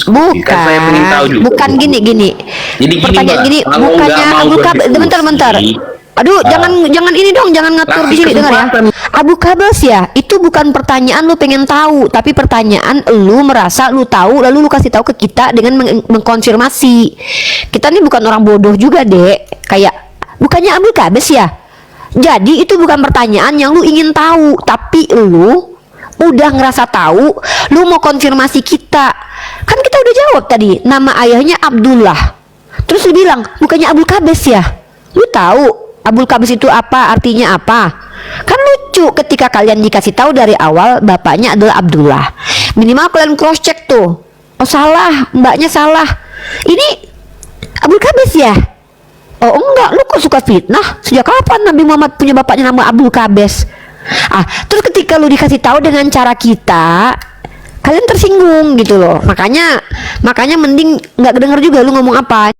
Kan saya pengen tahu juga. Bukan gini. Jadi Pertanyaan Mbak, gini, kalau bukannya nggak mau Abu Kabes. berdiskusi, Bentar. Aduh, jangan ini dong, jangan ngatur di sini, dengar ya. Abu Kabes ya, itu bukan pertanyaan lu pengen tahu, tapi pertanyaan lu merasa lu tahu, lalu lu kasih tahu ke kita dengan mengkonfirmasi. Kita nih bukan orang bodoh juga, Dek. Kayak, bukannya Abu Kabes ya? Jadi itu bukan pertanyaan yang lu ingin tahu, tapi lu udah ngerasa tahu, lu mau konfirmasi kita. Kan kita udah jawab tadi, nama ayahnya Abdullah. Terus lu bilang, bukannya Abul Kabes ya? Lu tahu Abul Kabes itu apa, artinya apa? Kan lucu ketika kalian dikasih tahu dari awal bapaknya adalah Abdullah. Minimal kalian cross check tuh. Oh salah, mbaknya salah. Ini Abul Kabes ya? Oh enggak, lu kok suka fitnah? Sejak kapan Nabi Muhammad punya bapaknya nama Abul Kabes? Terus ketika lu dikasih tahu dengan cara kita, kalian tersinggung gitu loh. Makanya mending nggak kedenger juga lu ngomong apa.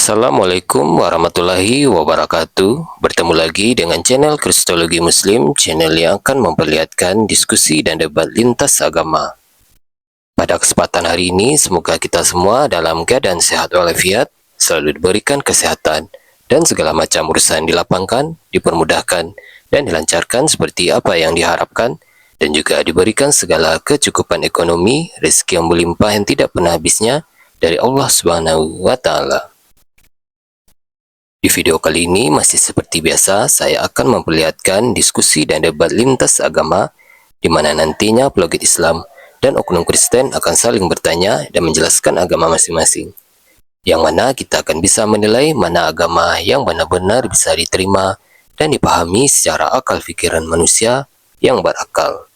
Assalamualaikum warahmatullahi wabarakatuh. Bertemu lagi dengan channel Kristologi Muslim, channel yang akan memperlihatkan diskusi dan debat lintas agama. Pada kesempatan hari ini, semoga kita semua dalam keadaan sehat walafiat, selalu diberikan kesehatan, dan segala macam urusan dilapangkan, dipermudahkan, dan dilancarkan seperti apa yang diharapkan, dan juga diberikan segala kecukupan ekonomi, rezeki yang melimpah yang tidak pernah habisnya dari Allah Subhanahu wa Ta'ala. Di video kali ini masih seperti biasa, saya akan memperlihatkan diskusi dan debat lintas agama di mana nantinya apologet Islam dan oknum Kristen akan saling bertanya dan menjelaskan agama masing-masing. Yang mana kita akan bisa menilai mana agama yang benar-benar bisa diterima dan dipahami secara akal pikiran manusia yang berakal.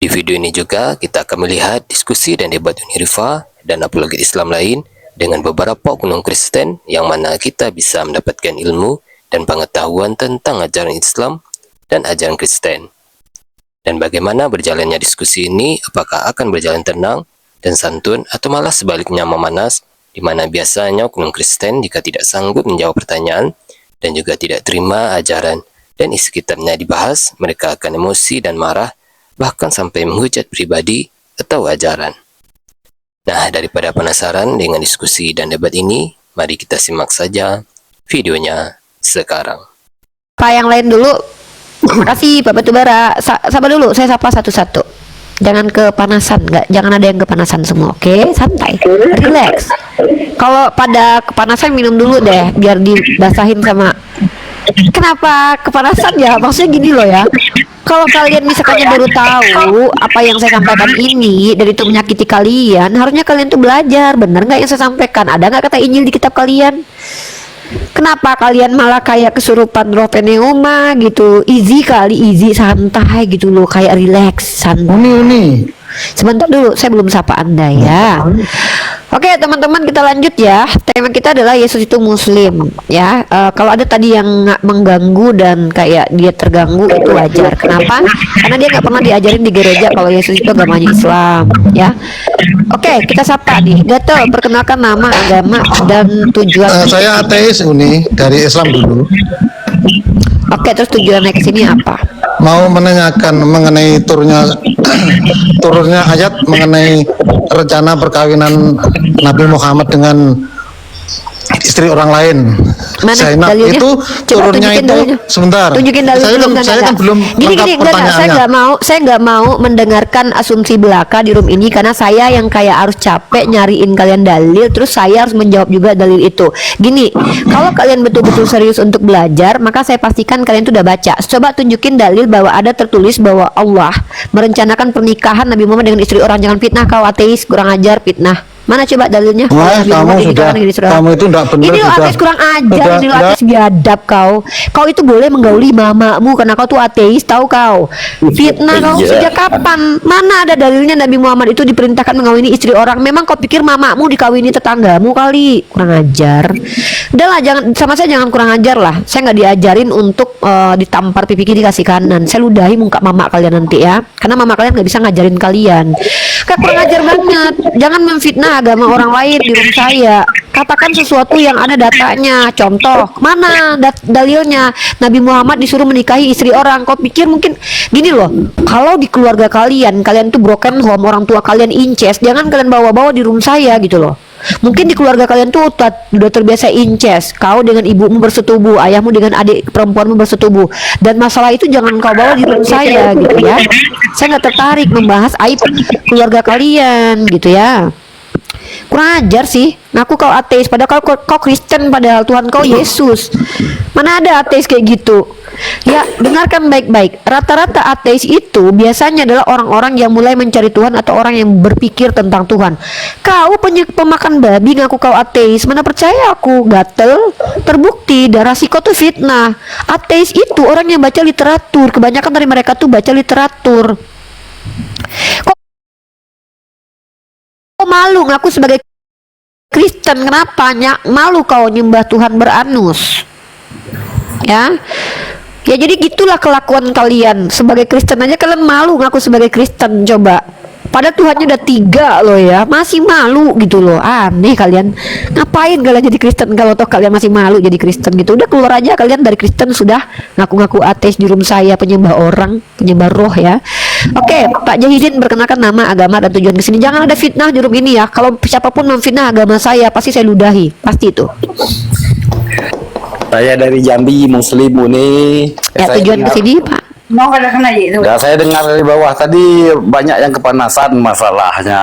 Di video ini juga kita akan melihat diskusi dan debat Unirifa dan apologet Islam lain dengan beberapa oknum Kristen yang mana kita bisa mendapatkan ilmu dan pengetahuan tentang ajaran Islam dan ajaran Kristen. Dan bagaimana berjalannya diskusi ini, apakah akan berjalan tenang dan santun atau malah sebaliknya memanas, di mana biasanya oknum Kristen jika tidak sanggup menjawab pertanyaan dan juga tidak terima ajaran dan isi kitabnya dibahas, mereka akan emosi dan marah, bahkan sampai menghujat pribadi atau ajaran. Nah, daripada penasaran dengan diskusi dan debat ini, mari kita simak saja videonya sekarang. Pak yang lain dulu. Terima kasih Pak Batubara. Sabar dulu, saya sapa satu-satu. Jangan kepanasan, jangan ada yang kepanasan semua, oke? Santai, relax. Kalau pada kepanasan minum dulu deh, biar dibasahin sama. Kenapa kepanasan ya? Maksudnya gini loh ya. Kalau kalian misalkan baru tahu apa yang saya sampaikan ini dan itu menyakiti kalian, harusnya kalian tuh belajar. Bener nggak yang saya sampaikan? Ada nggak kata Injil di kitab kalian? Kenapa kalian malah kayak kesurupan roh pneuma gitu? Easy kali, easy, santai gitu loh, kayak relax, santai. Uni. Sebentar dulu, saya belum sapa Anda ya. Oke teman-teman, kita lanjut ya. Tema kita adalah Yesus itu Muslim ya. Kalau ada tadi yang mengganggu dan kayak dia terganggu, itu wajar. Kenapa? Karena dia nggak pernah diajarin di gereja kalau Yesus itu agamanya Islam ya. Oke, kita sapa nih. Gatel, perkenalkan nama, agama, dan tujuan. Saya ateis Uni, dari Islam dulu. Oke, terus tujuannya ke sini apa? Mau menanyakan mengenai turunnya ayat mengenai rencana perkawinan Nabi Muhammad dengan istri orang lain. Mana Zainab dalilnya? itu Coba turunnya tunjukin itu dalilnya. sebentar. Tunjukin dalil Saya dulu, kan, saya kan belum Gini lengkap gini, enggak, saya pertanyaannya. saya nggak mau mendengarkan asumsi belaka di room ini karena saya yang kayak harus capek nyariin kalian dalil, terus saya harus menjawab juga dalil itu. Gini, kalau kalian betul-betul serius untuk belajar, maka saya pastikan kalian itu udah baca. Coba tunjukin dalil bahwa ada tertulis bahwa Allah merencanakan pernikahan Nabi Muhammad dengan istri orang. Jangan fitnah kau ateis, kurang ajar, fitnah. Mana coba dalilnya? Wah, Nabi kamu Muhammad sudah, dinikahkan dengan istri orang. kamu itu enggak benar Ini lo sudah. ateis kurang ajar, Sudah, ini lo enggak. ateis biadab kau. Kau itu boleh menggauli mamamu karena kau tuh ateis, tahu kau? Fitnah kau. Iya. Sejak kapan? Mana ada dalilnya Nabi Muhammad itu diperintahkan mengawini istri orang? Memang kau pikir mamamu dikawini tetanggamu kali? Kurang ajar. Udahlah, jangan sama saya, jangan kurang ajar lah. Saya nggak diajarin untuk ditampar pipi kiri kasih kanan. Saya ludahi muka mama kalian nanti ya. Karena mama kalian nggak bisa ngajarin kalian. Kayak kurang ajar banget. Jangan memfitnah agama orang lain di room saya. Katakan sesuatu yang ada datanya. Contoh, mana dalilnya Nabi Muhammad disuruh menikahi istri orang? Kau pikir mungkin gini loh, kalau di keluarga kalian tuh broken home, orang tua kalian incest, jangan kalian bawa-bawa di room saya gitu loh. Mungkin di keluarga kalian tuh udah terbiasa incest, kau dengan ibumu bersetubuh, ayahmu dengan adik perempuanmu bersetubuh, dan masalah itu jangan kau bawa di room saya gitu ya. Saya nggak tertarik membahas aib keluarga kalian gitu ya. Kurang ajar sih, ngaku kau ateis padahal kau Kristen, padahal Tuhan kau Yesus. Mana ada ateis kayak gitu? Ya, dengarkan baik-baik. Rata-rata ateis itu biasanya adalah orang-orang yang mulai mencari Tuhan atau orang yang berpikir tentang Tuhan. Kau pemakan babi ngaku kau ateis, mana percaya aku, gatel. Terbukti darah kau tuh fitnah. Ateis itu orang yang baca literatur, kebanyakan dari mereka tuh baca literatur. Kau malu ngaku sebagai Kristen, kenapa? Malu kau nyembah Tuhan beranus. Ya. Ya jadi gitulah kelakuan kalian. Sebagai Kristen aja kalian malu ngaku sebagai Kristen, coba. Pada Tuhannya udah 3 loh ya, masih malu gitu loh. Aneh kalian. Ngapain kalian jadi Kristen kalau toh kalian masih malu jadi Kristen gitu? Udah keluar aja kalian dari Kristen, sudah ngaku-ngaku ateis di room saya, penyembah orang, penyembah roh ya. Oke, Pak Jahidin, perkenalkan nama, agama, dan tujuan kesini. Jangan ada fitnah di room ini ya. Kalau siapapun memfitnah agama saya, pasti saya ludahi, pasti itu. Saya dari Jambi, Muslim ini. Ya tujuan kesini Pak. Mau kada kena itu. Ya, saya dengar dari bawah tadi banyak yang kepanasan masalahnya.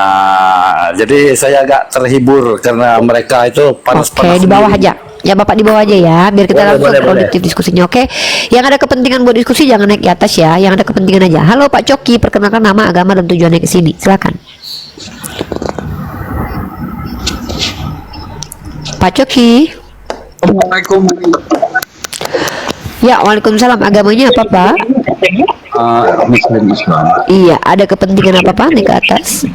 Jadi saya agak terhibur karena mereka itu panas-panas. Oke, di bawah sendiri. aja. Ya Bapak di bawah aja ya, biar kita langsung produktif diskusinya. Oke, yang ada kepentingan buat diskusi jangan naik ke atas ya, yang ada kepentingan aja. Halo Pak Coki, perkenalkan nama, agama, dan tujuannya ke sini. Silakan. Pak Coki. Assalamualaikum. Ya, waalaikumsalam. Agamanya apa Pak? Muslim Islam. Iya, ada kepentingan apa Pak nih ke atas?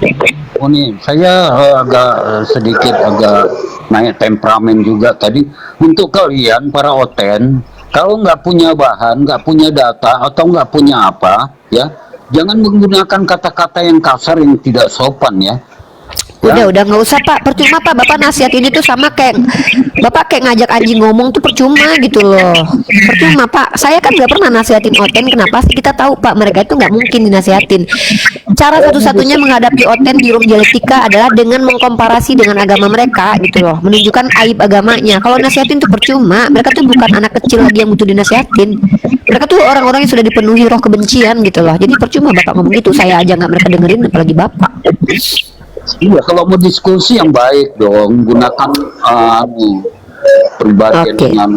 Oh nih, saya agak sedikit agak naik temperamen juga tadi. Untuk kalian para oten, kalau nggak punya bahan, nggak punya data, atau nggak punya apa, ya, jangan menggunakan kata-kata yang kasar yang tidak sopan ya. Udah nggak usah Pak, percuma Pak. Bapak nasihat ini tuh sama kayak Bapak kayak ngajak anjing ngomong tuh percuma gitu loh. Percuma Pak, saya kan nggak pernah nasihatin Oten. Kenapa sih? Kita tahu Pak, mereka itu nggak mungkin dinasihatin. Cara satu-satunya menghadapi Oten di room dialektika adalah dengan mengkomparasi dengan agama mereka gitu loh, menunjukkan aib agamanya. Kalau nasihatin tuh percuma, mereka tuh bukan anak kecil lagi yang butuh dinasihatin. Mereka tuh orang-orang yang sudah dipenuhi roh kebencian gitu loh. Jadi percuma Bapak ngomong gitu, saya aja nggak mereka dengerin, apalagi Bapak. Iya, kalau mau diskusi yang baik dong, gunakan pribadi Oke. dengan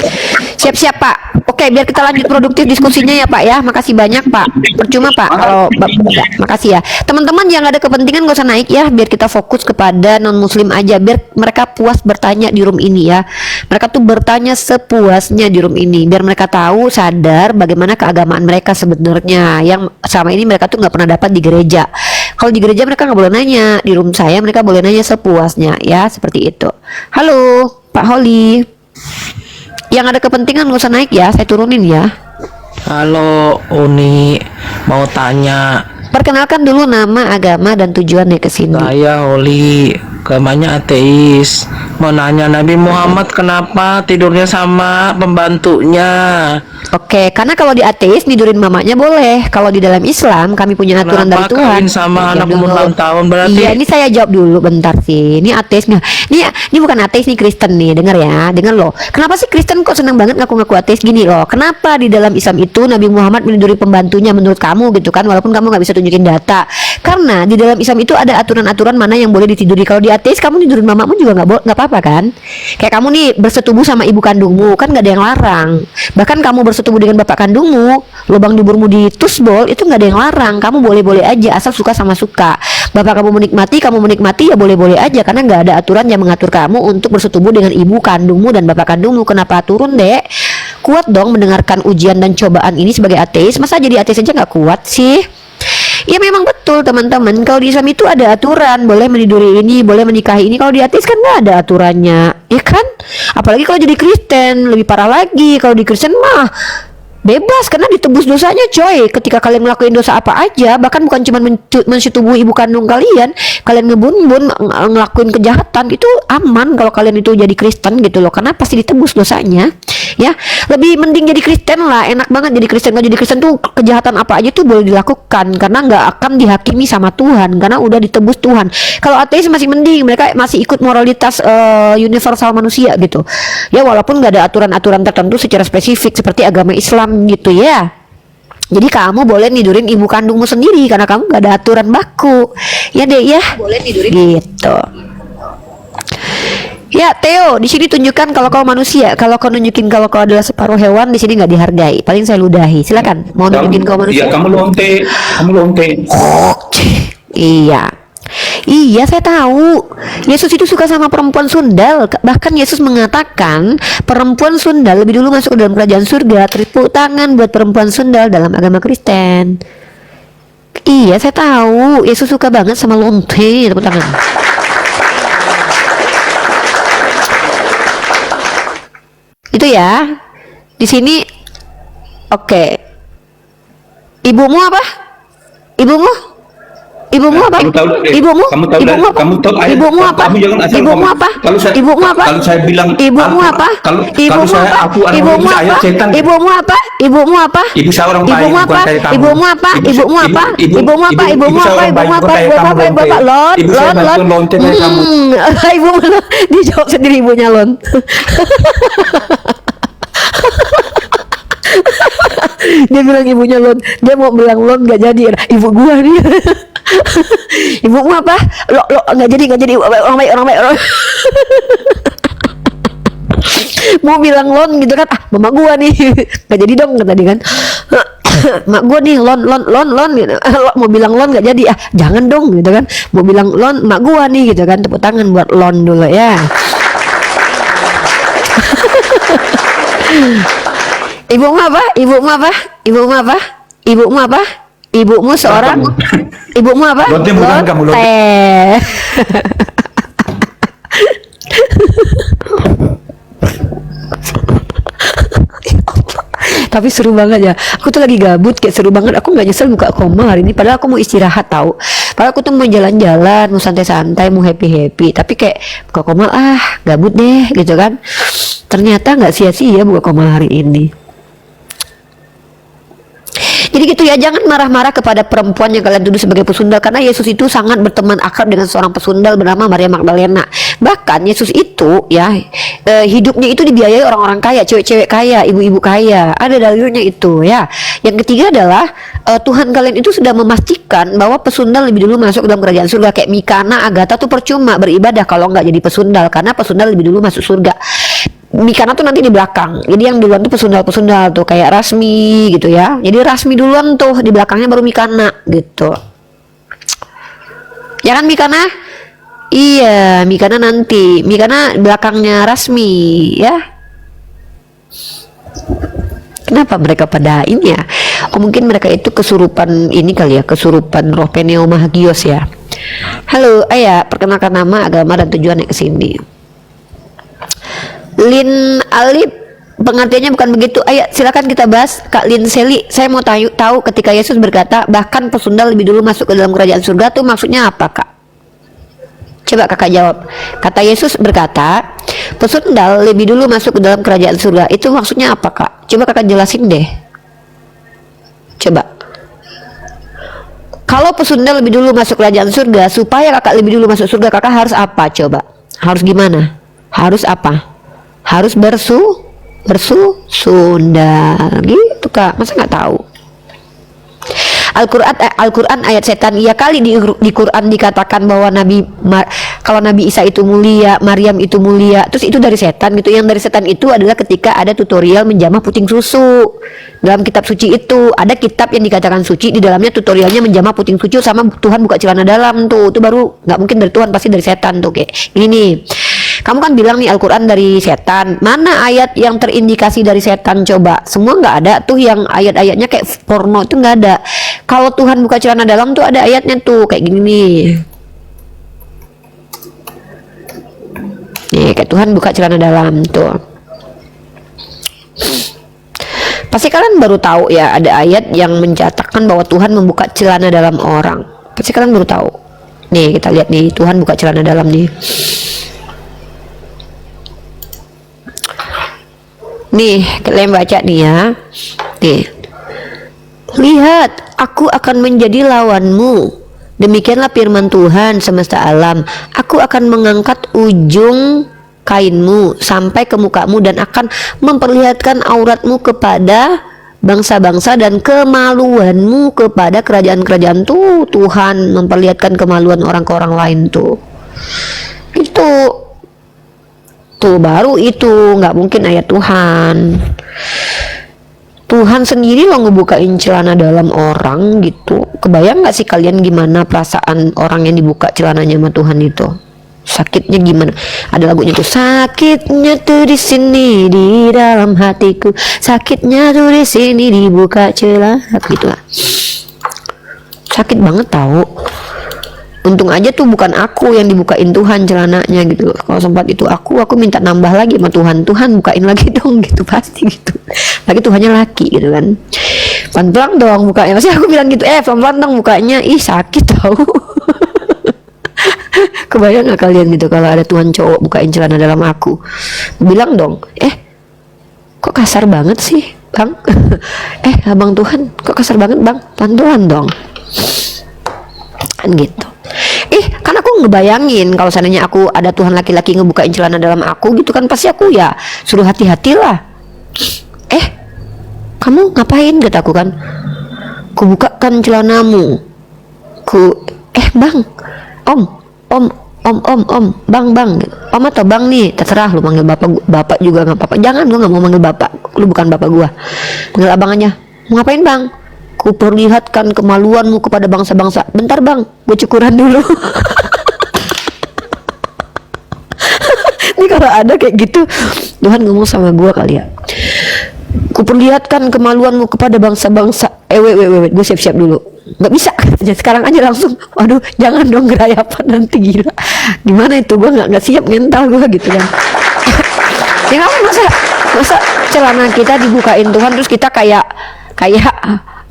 Siap-siap Pak. Oke, biar kita lanjut produktif diskusinya ya Pak ya. Makasih banyak Pak. Percuma Pak kalau ya, makasih ya. Teman-teman yang ada kepentingan gak usah naik ya, biar kita fokus kepada non muslim aja, biar mereka puas bertanya di room ini ya. Mereka tuh bertanya sepuasnya di room ini, biar mereka tahu, sadar bagaimana keagamaan mereka sebenarnya yang selama ini mereka tuh nggak pernah dapat di gereja. Kalau di gereja mereka nggak boleh nanya, di room saya mereka boleh nanya sepuasnya ya, seperti itu. Halo Pak Holly. Yang ada kepentingan gak usah naik ya, saya turunin ya. Halo Uni, mau tanya. Perkenalkan dulu nama, agama, dan tujuannya ke sini. Saya Oli. agamanya ateis. Mau nanya Nabi Muhammad kenapa tidurnya sama pembantunya? Oke, karena kalau di ateis tidurin mamanya boleh. Kalau di dalam Islam kami punya aturan dari Kenapa Tuhan. kawin sama anak Diam umur dulu. 6 tahun berarti? Iya, ini saya jawab dulu bentar sih. Ini ateis nggak? Ini bukan ateis, nih Kristen nih. Dengar ya, dengar loh. Kenapa sih Kristen kok senang banget ngaku-ngaku ateis gini loh? Kenapa di dalam Islam itu Nabi Muhammad meniduri pembantunya menurut kamu gitu kan? Walaupun kamu nggak bisa tunjukin data. Karena di dalam Islam itu ada aturan-aturan mana yang boleh ditiduri. Kalau di ateis kamu tidurin mamamu juga nggak apa-apa kan? Kayak kamu nih bersetubuh sama ibu kandungmu kan nggak ada yang larang. Bahkan kamu bersetubuh dengan bapak kandungmu, lubang duburmu di tusbol itu nggak ada yang larang. Kamu boleh-boleh aja asal suka sama suka. Bapak kamu menikmati ya boleh-boleh aja karena nggak ada aturan yang mengatur kamu untuk bersetubuh dengan ibu kandungmu dan bapak kandungmu. Kenapa turun dek? Kuat dong mendengarkan ujian dan cobaan ini sebagai ateis. Masa jadi ateis aja nggak kuat sih? Ya memang betul teman-teman. Kalau di Islam itu ada aturan, boleh meniduri ini, boleh menikahi ini. Kalau di ateis kan nggak ada aturannya, ya kan? Apalagi kalau jadi Kristen lebih parah lagi. Kalau di Kristen mah bebas karena ditebus dosanya coy. Ketika kalian ngelakuin dosa apa aja, bahkan bukan cuma mensetubuhi ibu kandung kalian ngebun-bun ngelakuin kejahatan, itu aman kalau kalian itu jadi Kristen gitu loh, karena pasti ditebus dosanya. Ya lebih mending jadi Kristen lah, enak banget jadi Kristen. Kalau jadi Kristen tuh kejahatan apa aja tuh boleh dilakukan karena nggak akan dihakimi sama Tuhan karena udah ditebus Tuhan. Kalau ateis masih mending, mereka masih ikut moralitas universal manusia gitu ya, walaupun nggak ada aturan-aturan tertentu secara spesifik seperti agama Islam gitu ya. Jadi kamu boleh nidurin ibu kandungmu sendiri karena kamu nggak ada aturan baku ya deh ya, boleh nidurin gitu. Ya Theo, di sini tunjukkan kalau kau manusia. Kalau kau nunjukin kalau kau adalah separuh hewan, di sini nggak dihargai. Paling saya ludahi. Silakan. Mau nunjukin kau manusia? Iya, kamu lonte. Iya. Iya, saya tahu. Yesus itu suka sama perempuan sundal. Bahkan Yesus mengatakan perempuan sundal lebih dulu masuk ke dalam kerajaan surga. Tepuk tangan buat perempuan sundal dalam agama Kristen. Iya, saya tahu. Yesus suka banget sama lonte. Tepuk tangan. Itu ya. Di sini oke. Ibumu apa? Ibumu? Ibumu apa? Kamu tahu, Ibumu? kamu tahu, Ibumu apa? kamu tahu, ayat, Ibumu apa? kamu jangan asal Ibumu ngomong. apa? Ibumu apa? Kalau saya bilang Ibumu apa? kalau Ibumu saya apa? aku anak Ibumu manusia, ayat apa? setan. Ibumu apa? Ibumu apa? Ibu saya orang baik, Ibumu bukan apa? kayak kamu. Ibumu apa? Ibumu apa? Ibumu apa? Ibumu saya apa? orang baik, Ibumu apa? bukan kayak Ibumu kamu, apa? Ibu lonte. apa? Lon, Ibu saya lon, lon. bantuan lonte kayak kamu. Ibumu dia jawab sendiri ibunya lon. Dia bilang ibunya lon, dia mau bilang lon nggak jadi, ibu gua nih. Ibumu apa? Lo nggak jadi orang baik. Mau bilang lon gitu kan, mama gua nih nggak jadi dong tadi kan. Mak gua nih lon gitu. Mau bilang lon nggak jadi, jangan dong gitu kan. Mau bilang lon mak gua nih gitu kan. Tepuk tangan buat lon dulu ya. Ibumu apa? Ibumu apa? Ibumu apa? Ibumu apa? Ibumu seorang. Ibumu apa? Lonte bukan kamu, lonte. Tapi seru banget ya. Aku tuh lagi gabut, kayak seru banget. Aku nggak nyesel buka koma hari ini. Padahal aku mau istirahat tahu. Padahal aku tuh mau jalan-jalan, mau santai-santai, mau happy-happy. Tapi kayak buka koma, gabut deh, gitu kan. Ternyata nggak sia-sia buka koma hari ini. Jadi gitu ya, jangan marah-marah kepada perempuan yang kalian tuduh sebagai pesundal, karena Yesus itu sangat berteman akrab dengan seorang pesundal bernama Maria Magdalena. Bahkan Yesus itu ya hidupnya itu dibiayai orang-orang kaya, cewek-cewek kaya, ibu-ibu kaya. Ada dalilnya itu ya. Yang ketiga adalah Tuhan kalian itu sudah memastikan bahwa pesundal lebih dulu masuk dalam kerajaan surga. Kayak Mikana, Agatha tuh percuma beribadah kalau nggak jadi pesundal, karena pesundal lebih dulu masuk surga. Mikana tuh nanti di belakang. Jadi yang duluan tuh pesundal-pesundal tuh kayak Rasmi gitu ya. Jadi Rasmi duluan tuh, di belakangnya baru Mikana gitu. Ya kan Mikana? Iya, Mikana nanti. Mikana belakangnya Rasmi ya. Kenapa mereka pada ini ya? Oh mungkin mereka itu kesurupan ini kali ya, kesurupan roh Pneumahagios ya. Halo, ayah, perkenalkan nama, agama dan tujuannya ke sini. Lin Alip, pengertiannya bukan begitu. Ayo silakan kita bahas Kak Lin Seli. Saya mau tahu ketika Yesus berkata bahkan pesundal lebih dulu masuk ke dalam kerajaan surga tuh maksudnya apa Kak? Coba kakak jawab. Kata Yesus berkata, pesundal lebih dulu masuk ke dalam kerajaan surga. Itu maksudnya apa kak? Coba kakak jelasin deh. Coba. Kalau pesundal lebih dulu masuk kerajaan surga, supaya kakak lebih dulu masuk surga, kakak harus apa? Coba. Harus gimana? Harus apa? Harus bersundal. Gitu kak. Masa nggak tahu? Al-Quran ayat setan. Ya kali di Quran dikatakan bahwa kalau Nabi Isa itu mulia, Maryam itu mulia, terus itu dari setan gitu. Yang dari setan itu adalah ketika ada tutorial menjamah puting susu. Dalam kitab suci itu ada kitab yang dikatakan suci, di dalamnya tutorialnya menjamah puting susu sama Tuhan buka celana dalam tuh. Itu baru nggak mungkin dari Tuhan, pasti dari setan tuh. Kayak ini nih. Kamu kan bilang nih Al-Quran dari setan. Mana ayat yang terindikasi dari setan coba? Semua nggak ada tuh, yang ayat-ayatnya kayak porno itu nggak ada. Kalau Tuhan buka celana dalam tuh ada ayatnya tuh kayak gini nih. Nih kayak Tuhan buka celana dalam tuh. Pasti kalian baru tahu ya ada ayat yang mencatatkan bahwa Tuhan membuka celana dalam orang. Pasti kalian baru tahu. Nih kita lihat nih, Tuhan buka celana dalam nih. Nih, kalian baca nih ya. Nih. Lihat, aku akan menjadi lawanmu. Demikianlah firman Tuhan semesta alam. Aku akan mengangkat ujung kainmu sampai ke mukamu dan akan memperlihatkan auratmu kepada bangsa-bangsa dan kemaluanmu kepada kerajaan-kerajaan. Tuh, Tuhan memperlihatkan kemaluan orang ke orang lain tuh. Itu. Tuh baru itu, nggak mungkin ayat Tuhan. Tuhan sendiri lo ngebukain celana dalam orang gitu. Kebayang nggak sih kalian gimana perasaan orang yang dibuka celananya sama Tuhan itu? Sakitnya gimana? Ada lagunya tuh, sakitnya tuh di sini di dalam hatiku, sakitnya tuh di sini dibuka celana, gitulah. Sakit banget tahu. Untung aja tuh bukan aku yang dibukain Tuhan celananya gitu. Kalau sempat itu aku minta nambah lagi sama Tuhan. Tuhan bukain lagi dong gitu, pasti gitu. Lagi Tuhannya laki gitu kan. Pelan-pelan dong bukanya. Pasti aku bilang gitu, pelan-pelan dong bukanya. Ih sakit tau. Kebayang gak kalian gitu kalau ada Tuhan cowok bukain celana dalam aku? Bilang dong, kok kasar banget sih bang? Abang Tuhan kok kasar banget bang? Pelan-pelan dong. Kan gitu. Kan aku ngebayangin kalau seandainya aku ada Tuhan laki-laki ngebukain celana dalam aku gitu kan, pasti aku ya suruh hati-hatilah. Kamu ngapain kata aku kan? Ku bukakan celanamu. Bang, om, bang, om atau bang nih, terserah lu manggil bapak juga nggak apa-apa. Jangan, lu nggak mau manggil bapak, lu bukan bapak gua. Panggil abang aja. Mau ngapain bang? Ku perlihatkan kemaluanmu kepada bangsa-bangsa. Bentar bang, gue cukuran dulu. Ini kalau ada kayak gitu, Tuhan ngomong sama gue kali ya. Ku perlihatkan kemaluanmu kepada bangsa-bangsa. Gue siap-siap dulu. Gak bisa, sekarang aja langsung. Waduh, jangan dong gerayapan nanti gila. Gimana itu, gue nggak siap mental gue gitu kan. Ya kamu masa celana kita dibukain Tuhan terus kita kayak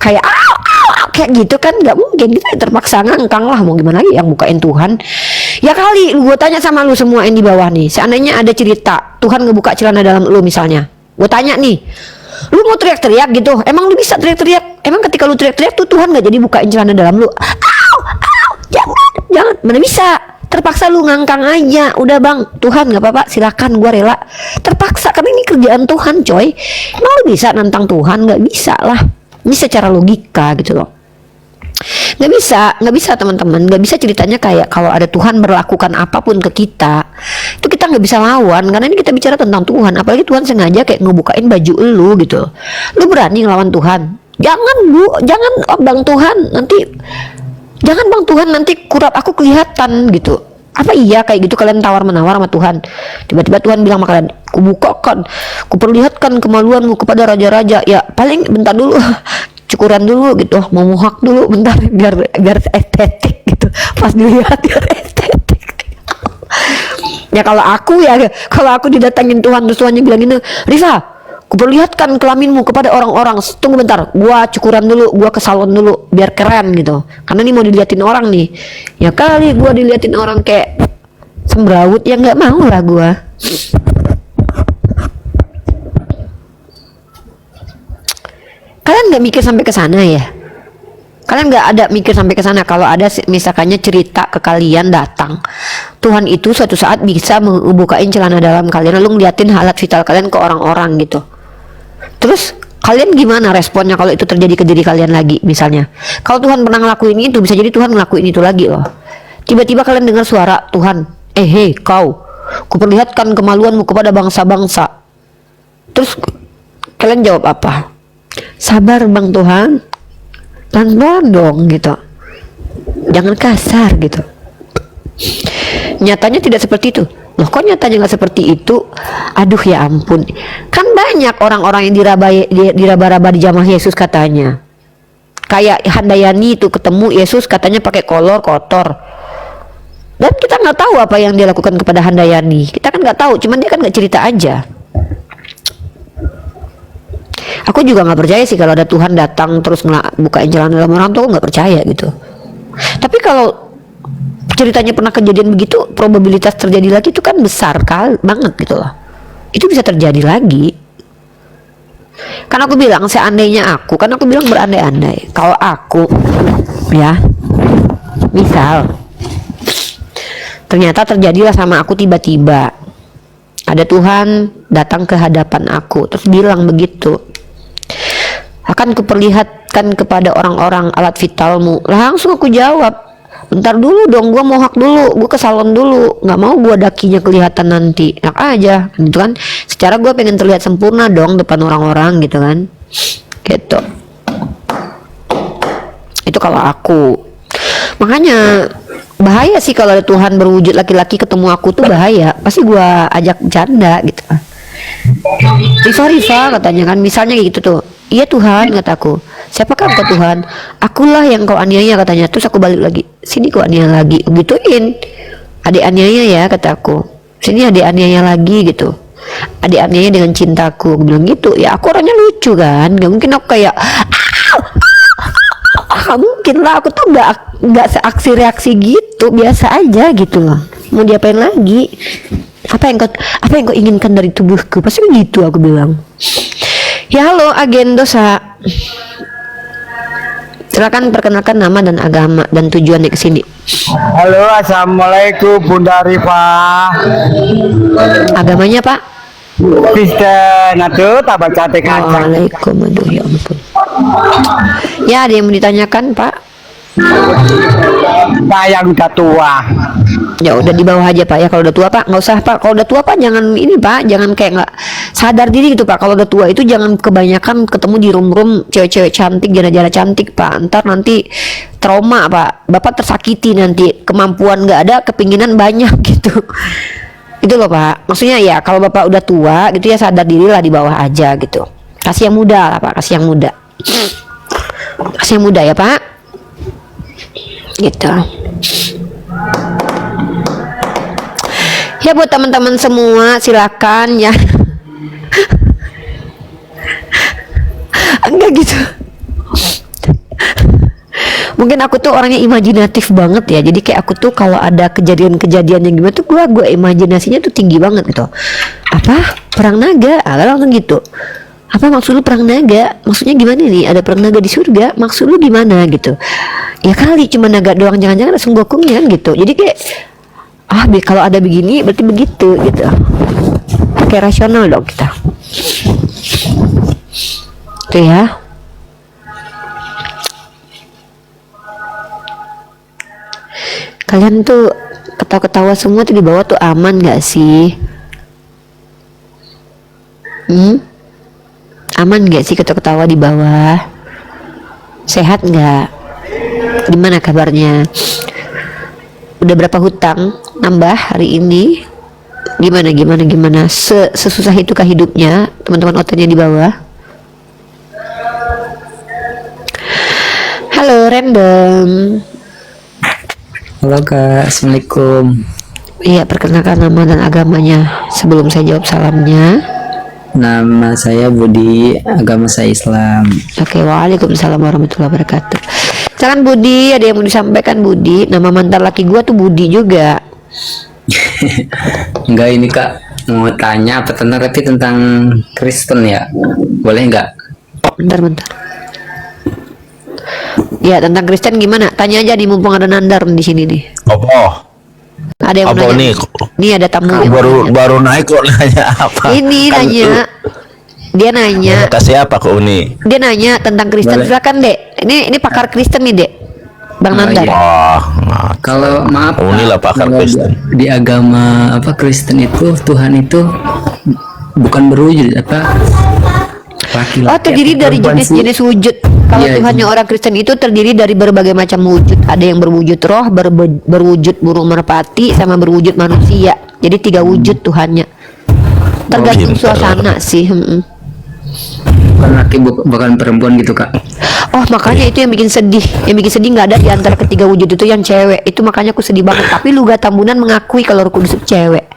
kayak gitu kan, nggak mungkin. Kita terpaksa ngangkang lah, mau gimana lagi yang bukain Tuhan. Ya kali gue tanya sama lu semua yang di bawah nih, seandainya ada cerita Tuhan ngebuka celana dalam lu misalnya, gue tanya nih, lu mau teriak-teriak gitu? Emang lu bisa teriak-teriak? Emang ketika lu teriak-teriak tuh Tuhan nggak jadi bukain celana dalam lu? Jangan, mana bisa? Terpaksa lu ngangkang aja. Udah bang, Tuhan nggak apa-apa, silakan, gue rela. Terpaksa karena ini kerjaan Tuhan coy. Emang lu bisa nantang Tuhan? Nggak bisa lah. Ini secara logika gitu loh. Nggak bisa teman-teman. Nggak bisa ceritanya kayak kalau ada Tuhan berlakukan apapun ke kita, itu kita nggak bisa lawan karena ini kita bicara tentang Tuhan. Apalagi Tuhan sengaja kayak ngebukain baju lu gitu. Lu berani ngelawan Tuhan? Jangan bang Tuhan, nanti jangan bang Tuhan, nanti kurap aku kelihatan gitu. Apa iya kayak gitu kalian tawar-menawar sama Tuhan? Tiba-tiba Tuhan bilang sama kalian, kubukakan, kuperlihatkan kemaluanmu kepada raja-raja. Ya paling bentar dulu, cukuran dulu gitu, mau mohak dulu bentar biar estetik gitu. Pas dilihat biar estetik. Ya kalau aku didatangin Tuhan terus Tuhannya bilang gini, Rifa, kuperlihatkan kelaminmu kepada orang-orang. Tunggu bentar, gua cukuran dulu, gua ke salon dulu biar keren gitu. Karena ini mau diliatin orang nih. Ya kali gua diliatin orang kayak Semrawut ya nggak mau lah gua. Kalian nggak mikir sampai ke sana ya? Kalian nggak ada mikir sampai ke sana kalau ada misalkannya cerita ke kalian datang Tuhan itu suatu saat bisa membukain celana dalam kalian lalu ngeliatin halat vital kalian ke orang-orang gitu. Terus kalian gimana responnya kalau itu terjadi ke diri kalian lagi? Misalnya kalau Tuhan pernah ngelakuin itu, bisa jadi Tuhan ngelakuin itu lagi loh. Tiba-tiba kalian dengar suara Tuhan, hei kau, kuperlihatkan kemaluanmu kepada bangsa-bangsa. Terus kalian jawab apa? Sabar bang Tuhan, pelan-pelan dong gitu, jangan kasar gitu. Nyatanya tidak seperti itu. Loh kok nyatanya nggak seperti itu? Aduh ya ampun, kan banyak orang-orang yang diraba-raba di jamaah Yesus katanya. Kayak Handayani itu ketemu Yesus katanya pakai kolor kotor. Dan kita nggak tahu apa yang dia lakukan kepada Handayani. Kita kan nggak tahu, cuman dia kan nggak cerita aja. Aku juga nggak percaya sih kalau ada Tuhan datang terus bukain jalan dalam orang tuh, aku nggak percaya gitu. Tapi kalau ceritanya pernah kejadian begitu, probabilitas terjadi lagi itu kan besar banget gitu loh. Itu bisa terjadi lagi. Kan aku bilang seandainya aku bilang berandai-andai. Kalau aku ya, misal ternyata terjadilah sama aku tiba-tiba ada Tuhan datang ke hadapan aku terus bilang begitu, akan kuperlihatkan kepada orang-orang alat vitalmu. Langsung aku jawab, bentar dulu dong, gua mau hak dulu, gua ke salon dulu, nggak mau gua dakinya kelihatan nanti. Enak aja gitu kan, secara gua pengen terlihat sempurna dong depan orang-orang gitu kan, gitu. Itu kalau aku. Makanya bahaya sih kalau ada Tuhan berwujud laki-laki ketemu aku tuh bahaya, pasti gua ajak bercanda gitu. Rifa katanya kan, misalnya gitu tuh, iya Tuhan kataku, siapakah engkau Tuhan? Akulah yang kau aniaya katanya. Terus aku balik lagi, sini kau aniaya lagi, gituin, adik aniaya ya kataku, sini adik aniaya lagi gitu, adik aniaya dengan cintaku, aku bilang gitu. Ya aku orangnya lucu kan, nggak mungkin aku kayak nggak mungkin lah, aku tuh nggak seaksi reaksi gitu, biasa aja gitu loh. Mau diapain lagi? Apa yang kau inginkan dari tubuhku? Pasti begitu aku bilang. Ya halo agen dosa, silakan perkenalkan nama dan agama dan tujuannya ke sini. Halo, assalamualaikum Bunda Rifa. Agamanya Pak? Kristen, aduh tambah cantik aja. Waalaikum, aduh ya ampun. Ya ada yang mau ditanyakan Pak? Pak yang udah tua. Ya udah di bawah aja Pak ya, kalau udah tua Pak nggak usah Pak. Kalau udah tua Pak jangan ini Pak, jangan kayak nggak sadar diri gitu Pak. Kalau udah tua itu jangan kebanyakan ketemu di room cewek-cewek cantik, jana-jana cantik Pak. Ntar nanti trauma Pak, Bapak tersakiti nanti, kemampuan nggak ada, kepinginan banyak gitu. Itu loh Pak, maksudnya ya kalau Bapak udah tua gitu ya sadar diri lah, di bawah aja gitu. Kasih yang muda lah Pak, kasih yang muda, kasih yang muda ya Pak, gitu. Ya buat teman-teman semua silakan ya. Enggak gitu. Mungkin aku tuh orangnya imajinatif banget ya. Jadi kayak aku tuh kalau ada kejadian-kejadian yang gimana tuh gua imajinasinya tuh tinggi banget gitu. Apa? Perang naga? Langsung gitu. Apa maksud lu perang naga? Maksudnya gimana nih? Ada perang naga di surga? Maksud lu gimana gitu? Ya kali cuma naga doang, jangan-jangan ada senggokungnya gitu. Jadi kayak kalau ada begini berarti begitu gitu. Kayak rasional dong kita. Tuh ya. Kalian tuh ketawa-ketawa semua tuh di bawah tuh aman gak sih? Aman gak sih ketawa-ketawa di bawah? Sehat gak? Gimana kabarnya? Udah berapa hutang nambah hari ini? Gimana? Sesusah itukah hidupnya teman-teman ototnya di bawah? Halo random. Halo Kak, Assalamualaikum. Iya, perkenalkan nama dan agamanya sebelum saya jawab salamnya. Nama saya Budi, agama saya Islam. Oke, waalaikumsalam warahmatullahi wabarakatuh. Silakan Budi, ada yang mau disampaikan Budi? Nama mantan laki gua tuh Budi juga. Enggak, ini Kak mau tanya apa tentang tapi tentang Kristen ya. Boleh nggak? Bentar. Ya, tentang Kristen gimana? Tanya aja nih, mumpung ada Nandar di sini nih. Apa? Ada yang mau Apa nanya. nih? Nih ada tamu yang mau nanya. Baru naik kok nanya apa? Ini Kan nanya. Dia nanya. kasih apa ke Uni? Dia nanya tentang Kristen. Boleh. Silakan, Dek. Ini pakar Kristen nih, Dek. Bang Oh, Nandar. iya. Oh, Kalau maaf Uni lah pakar kalau Kristen. di agama apa Kristen itu Tuhan itu bukan berwujud apa laki-laki. Oh, terdiri atau dari perempuan sih? jenis-jenis wujud. Kalau Iya, Tuhannya orang Kristen itu terdiri dari berbagai macam wujud. Ada yang berwujud roh, berwujud burung merpati, sama berwujud manusia. Jadi 3 wujud Tuhannya. Tergantung pintar. suasana sih. Bukan laki bukan perempuan gitu Kak. Oh, makanya itu yang bikin sedih. Yang bikin sedih nggak ada di antara ketiga wujud itu yang cewek. Itu makanya aku sedih banget. Tapi Luga Tambunan mengakui kalau Roh Kudus itu cewek.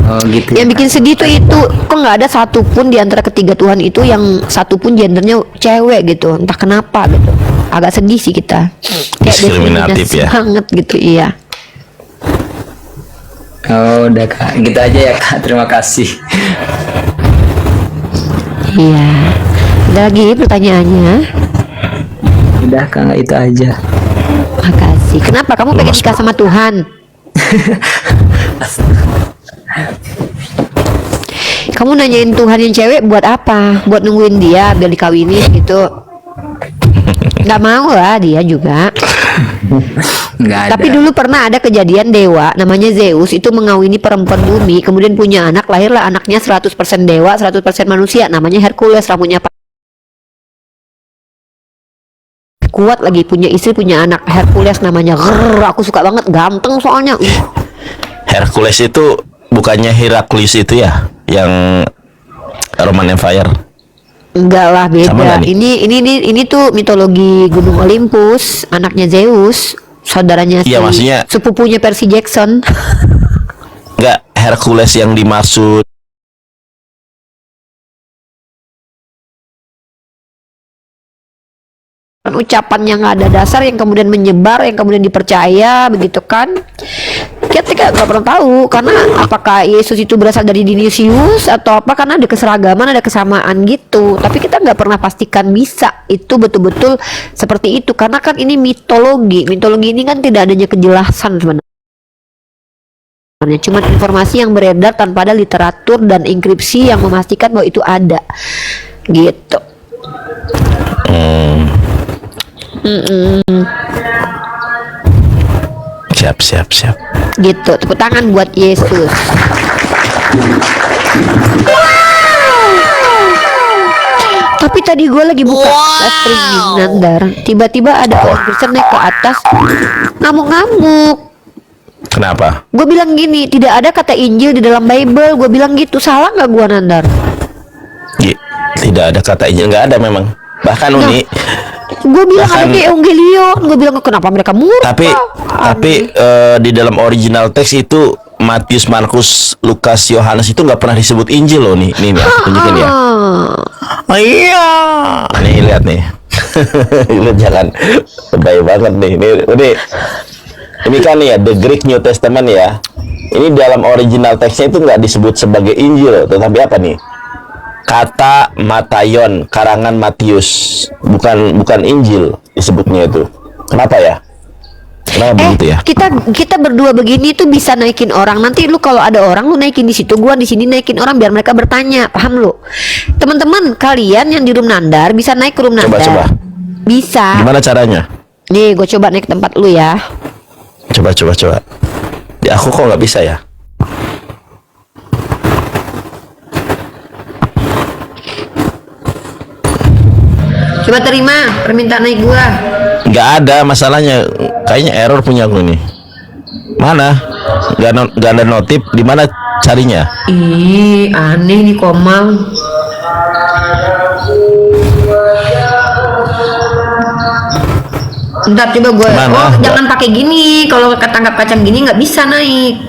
Oh gitu. Yang bikin sedih tuh itu kok nggak ada satupun di antara ketiga Tuhan itu yang satupun gendernya cewek gitu, entah kenapa gitu. Agak sedih sih kita. Kayak Diskriminatif diskriminasi ya. banget gitu, iya. Oh udah Kak, gitu aja ya Kak. Terima kasih. Iya. Ada lagi pertanyaannya? Udah Kak, itu aja. Makasih. Kenapa kamu pengen nikah sama Tuhan? Kamu nanyain Tuhan yang cewek buat apa? Buat nungguin dia biar dikawinin gitu? Nggak mau lah dia juga. Nggak ada. Tapi dulu pernah ada kejadian dewa namanya Zeus itu mengawini perempuan bumi, kemudian punya anak, lahirlah anaknya 100% dewa, 100% manusia, namanya Hercules, rambutnya kuat lagi, punya istri, punya anak. Hercules namanya. Aku suka banget, ganteng soalnya. Hercules itu bukannya Heraklius itu ya, yang Roman Empire. Enggak lah, Sama beda. nggak nih? Ini tuh mitologi Gunung Olympus, anaknya Zeus, saudaranya Iya, maksudnya- sepupunya Percy Jackson. Enggak, Hercules yang dimaksud Ucapan yang nggak ada dasar, yang kemudian menyebar, yang kemudian dipercaya, begitu kan? Kita nggak pernah tahu karena apakah Yesus itu berasal dari Dionysius atau apa, karena ada keseragaman, ada kesamaan gitu. Tapi kita nggak pernah pastikan bisa itu betul-betul seperti itu karena kan ini mitologi. Mitologi ini kan tidak adanya kejelasan sebenarnya. Cuma informasi yang beredar tanpa ada literatur dan enkripsi yang memastikan bahwa itu ada, gitu. siap. Gitu, tepuk tangan buat Yesus. Tapi tadi gue lagi buka live streaming Nandar, tiba-tiba ada orang Kristen naik ke atas ngamuk-ngamuk. Kenapa? Gue bilang gini, tidak ada kata Injil di dalam Bible. Gue bilang gitu, salah nggak gue Nandar? Tidak ada kata Injil, nggak ada memang. Bahkan Nah, Uni, gue bilang ada bahkan- di Evangelion. Gue bilang kenapa mereka murka? tapi di dalam original teks itu Matius, Markus, Lukas, Yohanes itu nggak pernah disebut Injil loh nih nih tunjukin ya. Oh iya. Nih lihat nih. Lu jangan lebay banget nih. Ini kan nih ya The Greek New Testament ya. Ini dalam original teksnya itu nggak disebut sebagai Injil, tetapi apa nih? Kata Matayon, karangan Matius, bukan Injil disebutnya itu. Kenapa ya? Kenapa begitu ya? kita berdua begini tuh bisa naikin orang. Nanti lu kalau ada orang lu naikin di situ, gua di sini naikin orang biar mereka bertanya, paham lu? Teman-teman kalian yang di room Nandar bisa naik ke room Nandar. Coba. Bisa. Gimana caranya? Nih, gue coba naik ke tempat lu ya. Coba. Di aku kok nggak bisa ya? Coba terima permintaan naik gua. Nggak ada masalahnya. Kayaknya error punya aku nih. Mana? Nggak ada notif. Di mana carinya? Ih, aneh nih Komang. Bentar coba gue. Mana? Oh, jangan pakai gini. Kalau ketangkap kacang gini nggak bisa naik.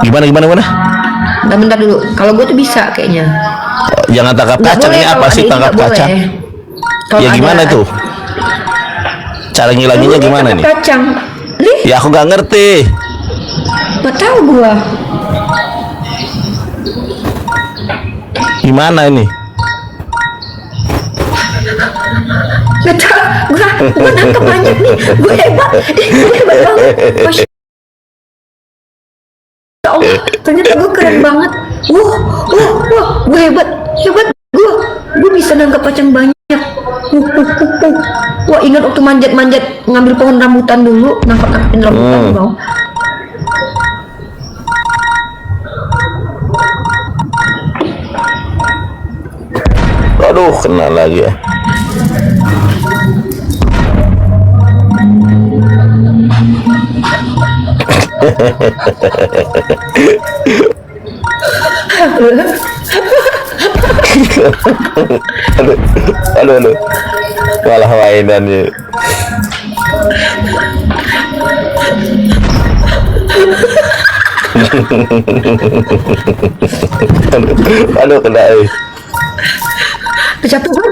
Gimana? Bentar dulu. Kalau gue tuh bisa kayaknya. Jangan tangkap Nggak kacang. boleh, Ini kalau apa ada sih ini tangkap nggak boleh. kacang? Kalau Ya ada- gimana tuh? cara ngilanginnya gimana nih? Kacang. Nih, Ya aku nggak ngerti. nggak tahu gua. Gimana ini? Nggak tahu. Gua nangkep banyak nih. Gua hebat. Gua hebat banget. Masya Allah, ternyata gua keren banget. Wah, gua hebat. Gua bisa nangkep kacang banyak. Wah, ingat waktu manjat-manjat ngambil pohon rambutan dulu, nangkep-nangkepin rambutan bang. Aduh, kena lagi ya. aduh. Malah mainannya. aduh kena. Kejatuh kan?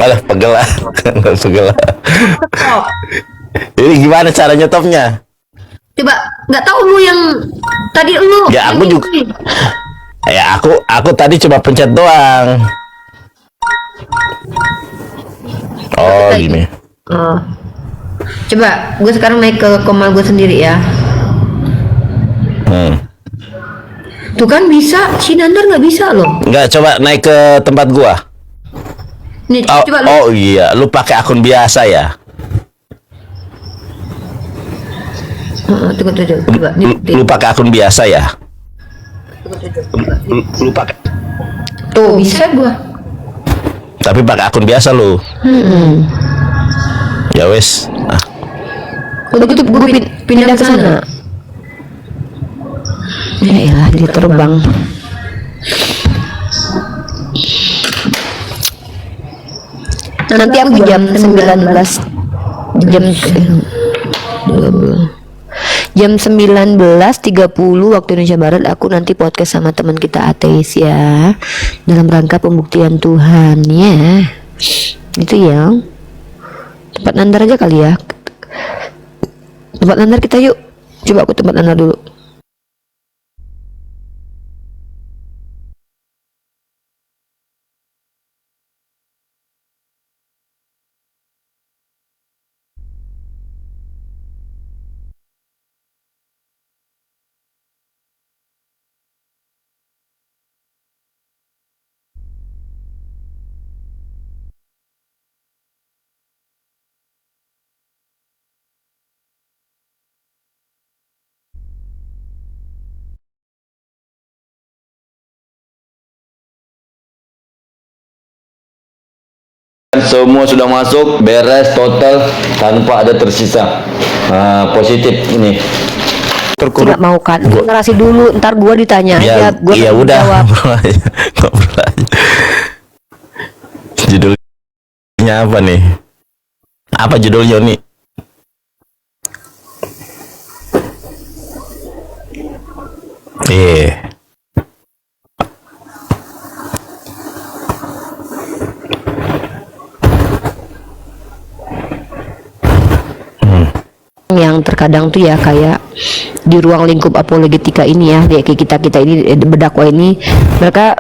Alah, pegel lah. Ini gimana cara nyetopnya? Coba, nggak tahu lu yang tadi lu. Ya aku juga. Ya aku tadi cuma pencet doang. Oh gini. Oh. Coba, gue sekarang naik ke komal gue sendiri ya. Tuh kan bisa, si Nandar nggak bisa loh. Nggak, coba naik ke tempat gua. Nih, Oh, coba lu. oh iya, lu pakai akun biasa ya? Tunggu, coba. Lu pakai akun biasa ya? Lu pakai. Tuh, bisa gua. Tapi pakai akun biasa lu. Ya wes. Udah gitu gue pindah ke sana. Ya elah, dia terbang. Nanti aku jam 19 jam 19.30 waktu Indonesia Barat aku nanti podcast sama teman kita ateis ya, dalam rangka pembuktian Tuhan ya. Itu ya. Tempat Nandar aja kali ya. Tempat Nandar kita yuk. Coba aku tempat Nandar dulu. Semua sudah masuk, beres total tanpa ada tersisa. Positif ini. Nggak mau kan? Ngerasi dulu, ntar gua ditanya aja. Gua Ya udah. jawab. Ngobrol aja. Judulnya apa nih? Apa judulnya nih? Yang terkadang tuh ya kayak di ruang lingkup apologetika ini ya, kayak kita ini berdakwah ini, mereka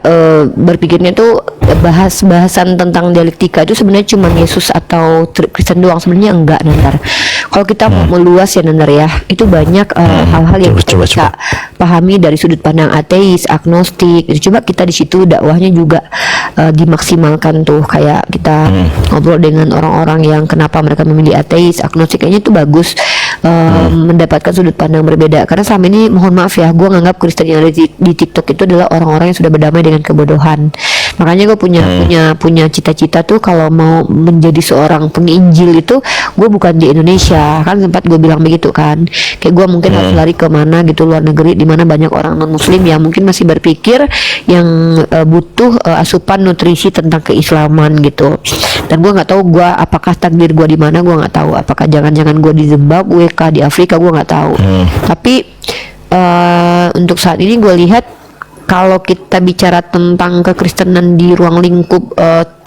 berpikirnya tuh bahasan tentang dialektika itu sebenarnya cuma Yesus atau Kristen doang. Sebenarnya enggak, Nandar. Kalau kita mau meluas ya, Nandar ya, itu banyak hal-hal yang kita bisa pahami dari sudut pandang ateis, agnostik. Coba kita di situ dakwahnya juga dimaksimalkan tuh, kayak kita ngobrol dengan orang-orang yang kenapa mereka memilih ateis, agnostik, kayaknya itu bagus. Mendapatkan sudut pandang berbeda, karena selama ini mohon maaf ya, gue nganggap Kristen yang ada di TikTok itu adalah orang-orang yang sudah berdamai dengan kebodohan. Makanya gue punya cita-cita tuh kalau mau menjadi seorang penginjil itu gue bukan di Indonesia, kan sempat gue bilang begitu kan, kayak gue mungkin harus lari ke mana gitu, luar negeri di mana banyak orang non muslim yang mungkin masih berpikir yang butuh asupan nutrisi tentang keislaman gitu. Dan gue nggak tahu gue apakah takdir gue di mana, gue nggak tahu apakah jangan-jangan gue di Zimbabwe kah, di Afrika, gue nggak tahu. Tapi untuk saat ini gue lihat kalau kita bicara tentang kekristenan di ruang lingkup